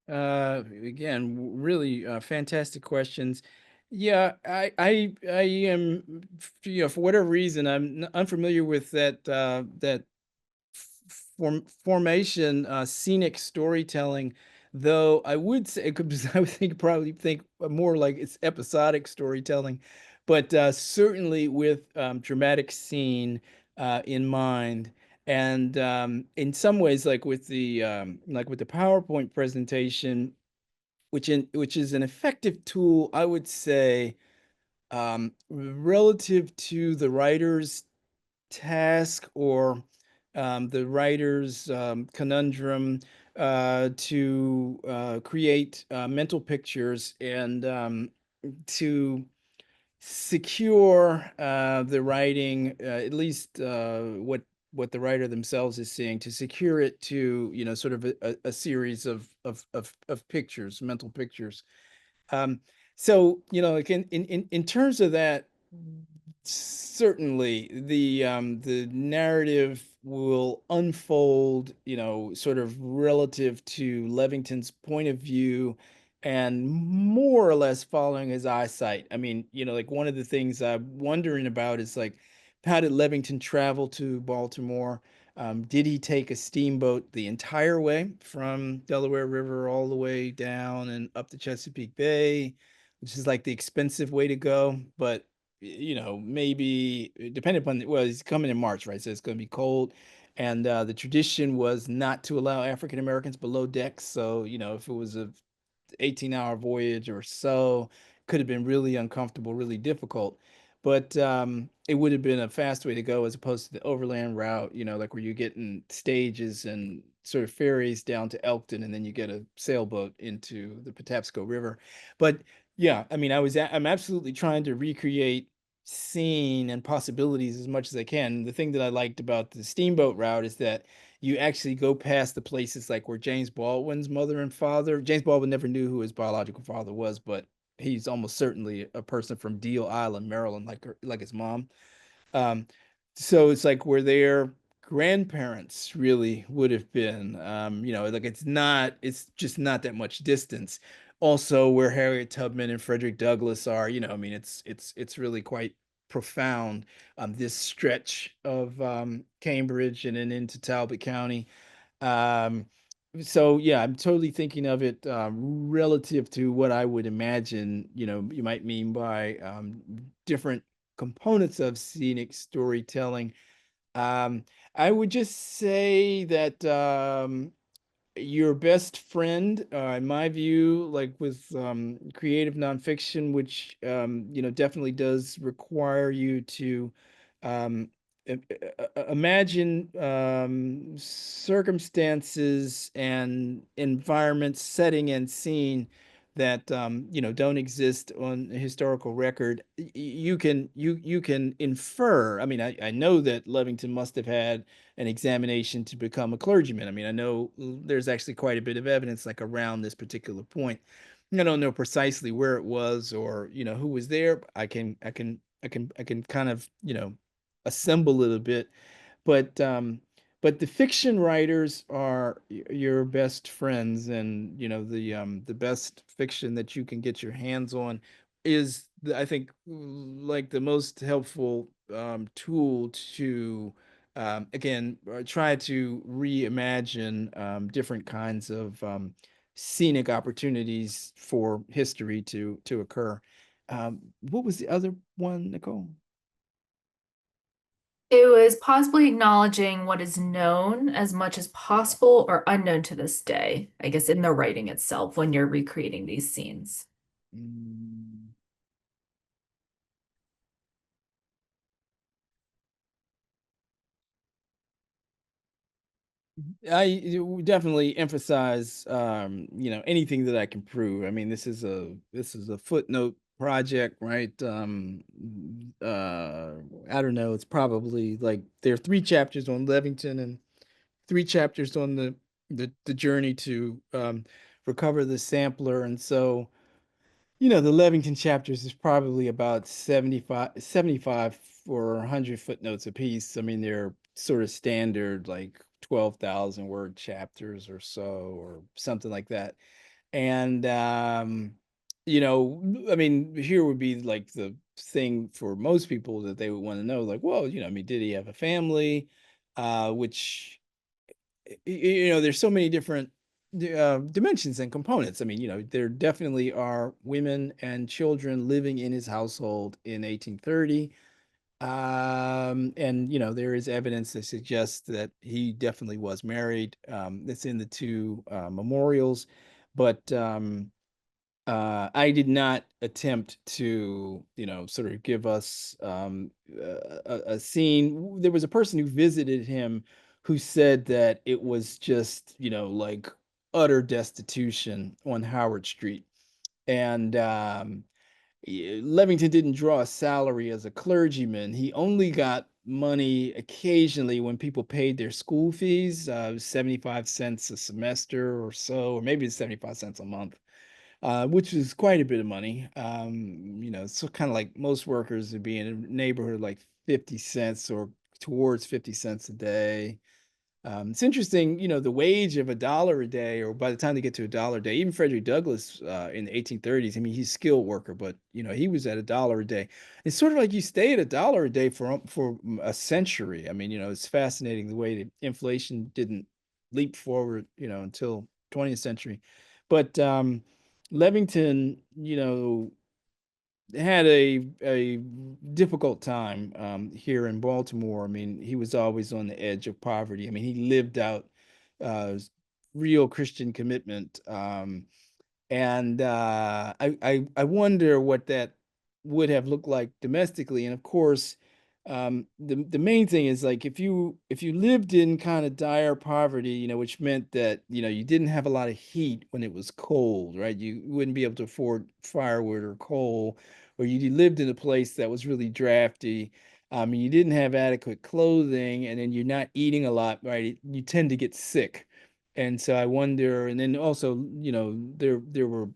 Again, really fantastic questions. Yeah, I am, for whatever reason, I'm unfamiliar with that formation, scenic storytelling, though I would say it could, I would probably think more like it's episodic storytelling, but certainly with dramatic scene, in mind. And in some ways, like with the PowerPoint presentation, which is an effective tool, I would say, relative to the writer's task or the writer's conundrum to create mental pictures and to secure the writing, at least what the writer themselves is seeing, to secure it to, sort of a series of pictures, mental pictures. Um, so, like in terms of that, certainly the narrative will unfold, sort of relative to Levington's point of view and more or less following his eyesight. I mean, like one of the things I'm wondering about is like, how did Levington travel to Baltimore? Did he take a steamboat the entire way from Delaware River all the way down and up the Chesapeake Bay, which is like the expensive way to go? But maybe depending upon well, he's coming in March, right? So it's going to be cold, and the tradition was not to allow African Americans below decks. So if it was a 18-hour voyage or so, could have been really uncomfortable, really difficult. But it would have been a fast way to go as opposed to the overland route, like where you're getting stages and sort of ferries down to Elkton, and then you get a sailboat into the Patapsco River. But yeah, I mean, I'm absolutely trying to recreate scene and possibilities as much as I can. The thing that I liked about the steamboat route is that you actually go past the places like where James Baldwin's mother and father. James Baldwin never knew who his biological father was, but he's almost certainly a person from Deal Island, Maryland, like his mom. Um, so it's like where their grandparents really would have been. Like it's just not that much distance. Also, where Harriet Tubman and Frederick Douglass are, I mean, it's really quite profound. This stretch of Cambridge and then into Talbot County. Um, so yeah, I'm totally thinking of it relative to what I would imagine, you might mean by different components of scenic storytelling. Um, I would just say that your best friend, in my view, like with creative nonfiction, which definitely does require you to um, imagine circumstances and environments, setting and scene that don't exist on a historical record. You can infer. I mean, I know that Levington must have had an examination to become a clergyman. I mean, I know there's actually quite a bit of evidence like around this particular point. I don't know precisely where it was or who was there. But I can kind of assemble it a bit, but the fiction writers are your best friends, and the best fiction that you can get your hands on is I think like the most helpful tool to again try to reimagine different kinds of scenic opportunities for history to occur. What was the other one, Nicole? It was possibly acknowledging what is known as much as possible or unknown to this day, I guess, in the writing itself when you're recreating these scenes. Mm, I would definitely emphasize, anything that I can prove. I mean, this is a footnote project, right? I don't know. It's probably like there are 3 chapters on Levington and 3 chapters on the journey to recover the sampler, and so the Levington chapters is probably about 75 or 100 footnotes a piece. I mean, they're sort of standard, like 12,000 word chapters or so, or something like that. And, I mean, here would be like the thing for most people that they would want to know, like, well, I mean, did he have a family? Which there's so many different dimensions and components. I mean, there definitely are women and children living in his household in 1830. And there is evidence that suggests that he definitely was married. That's in the two memorials, but I did not attempt to, sort of give us a scene. There was a person who visited him who said that it was just, like utter destitution on Howard Street. And Levington didn't draw a salary as a clergyman. He only got money occasionally when people paid their school fees, 75 cents a semester or so, or maybe it's 75 cents a month, which is quite a bit of money. So kind of like most workers would be in a neighborhood like 50 cents or towards 50 cents a day. It's interesting, the wage of $1 a day, or by the time they get to $1 a day, even Frederick Douglass in the 1830s, I mean, he's a skilled worker, but he was at $1 a day. It's sort of like you stay at $1 a day for a century. I mean, it's fascinating the way that inflation didn't leap forward, until 20th century. But Levington, had a difficult time here in Baltimore. I mean, he was always on the edge of poverty. I mean, he lived out uh, real Christian commitment. And I wonder what that would have looked like domestically. And of course, the main thing is, like, if you lived in kind of dire poverty, which meant that you didn't have a lot of heat when it was cold, right? You wouldn't be able to afford firewood or coal, or you lived in a place that was really drafty. You didn't have adequate clothing, and then you're not eating a lot, right? You tend to get sick. And so I wonder, and then also, there were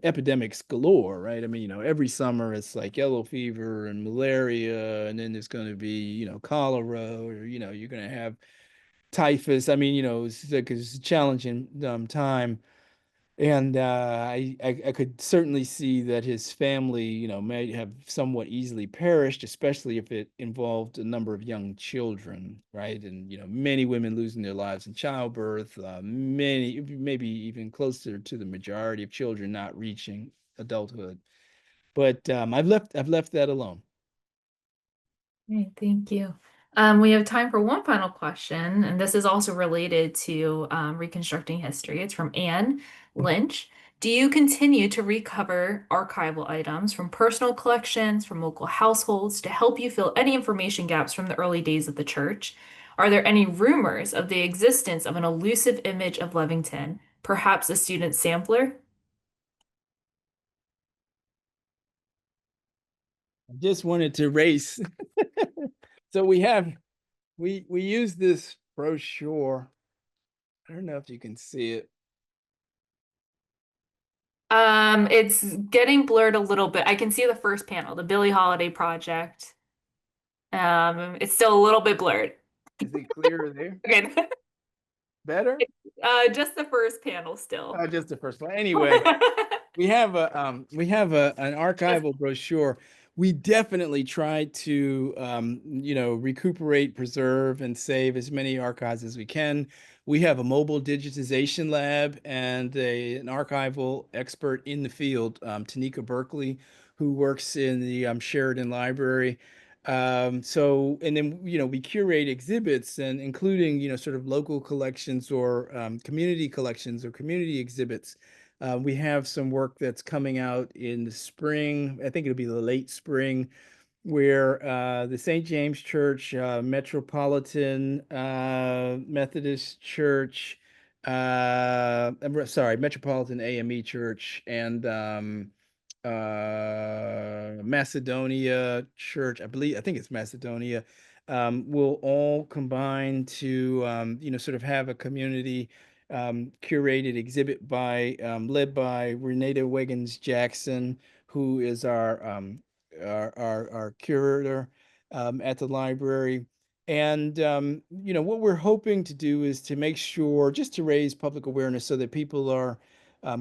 epidemics galore, right? I mean, every summer it's like yellow fever and malaria, and then there's going to be, cholera, or, you're going to have typhus. I mean, it's a challenging time. And I could certainly see that his family, may have somewhat easily perished, especially if it involved a number of young children, right? And many women losing their lives in childbirth, many, maybe even closer to the majority of children not reaching adulthood. But I've left that alone. Great, thank you. We have time for one final question, and this is also related to reconstructing history. It's from Anne Lynch. Do you continue to recover archival items from personal collections, from local households, to help you fill any information gaps from the early days of the church? Are there any rumors of the existence of an elusive image of Levington, perhaps a student sampler? I just wanted to race. So we use this brochure. I don't know if you can see it. It's getting blurred a little bit. I can see the first panel, the Billie Holiday Project. It's still a little bit blurred. Is it clearer there? Okay. Better? Just the first panel still. Just the first one. Anyway, we have an archival brochure. We definitely try to recuperate, preserve, and save as many archives as we can. We have a mobile digitization lab and an archival expert in the field, Tanika Berkeley, who works in the Sheridan Library. And then we curate exhibits, and including sort of local collections, or community collections, or community exhibits. We have some work that's coming out in the spring. I think it'll be the late spring, where the St. James Church, Metropolitan Methodist Church, Metropolitan AME Church, and Macedonia Church, I think it's Macedonia, will all combine to, sort of have a community curated exhibit led by Renata Wiggins Jackson, who is our curator at the library. And what we're hoping to do is to make sure, just to raise public awareness, so that people are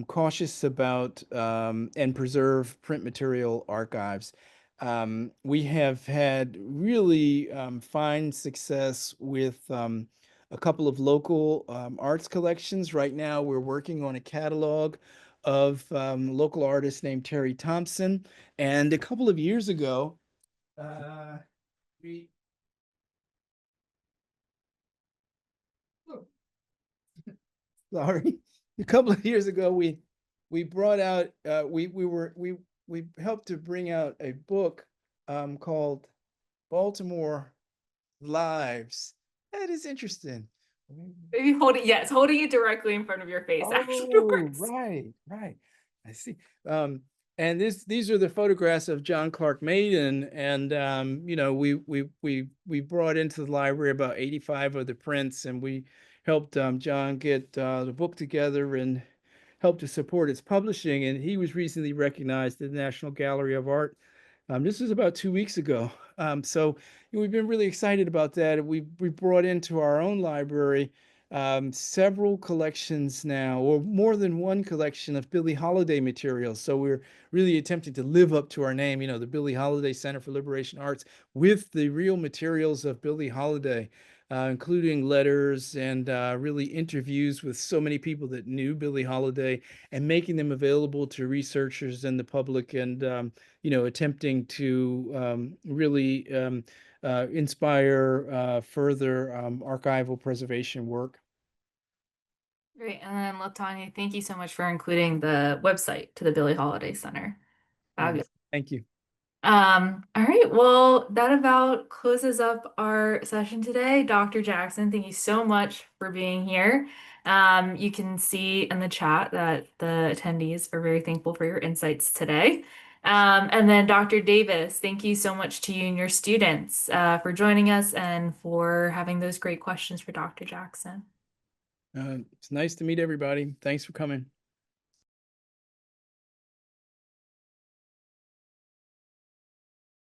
cautious about and preserve print material archives. We have had really fine success with a couple of local arts collections. Right now, we're working on a catalog of local artist named Terry Thompson. And a couple of years ago, We sorry. A couple of years ago, we brought out we helped to bring out a book called Baltimore Lives. That is interesting. Maybe yes, holding it directly in front of your face actually Oh, works. right. I see. And these are the photographs of John Clark Maiden, and you know, we brought into the library about 85 of the prints, and we helped John get the book together and helped to support its publishing. And he was recently recognized at the National Gallery of Art. This was about 2 weeks ago. So we've been really excited about that. We brought into our own library several collections now, or more than one collection of Billie Holiday materials. So we're really attempting to live up to our name, you know, the Billie Holiday Center for Liberation Arts, with the real materials of Billie Holiday, including letters and really interviews with so many people that knew Billie Holiday, and making them available to researchers and the public, and you know, attempting to really inspire further archival preservation work. Great. And then Latanya, thank you so much for including the website to the Billie Holiday Center. Fabulous. Thank you. All right, well, that about closes up our session today. Dr. Jackson, thank you so much for being here. You can see in the chat that the attendees are very thankful for your insights today. And then Dr. Davis, thank you so much to you and your students for joining us and for having those great questions for Dr. Jackson. It's nice to meet everybody. Thanks for coming.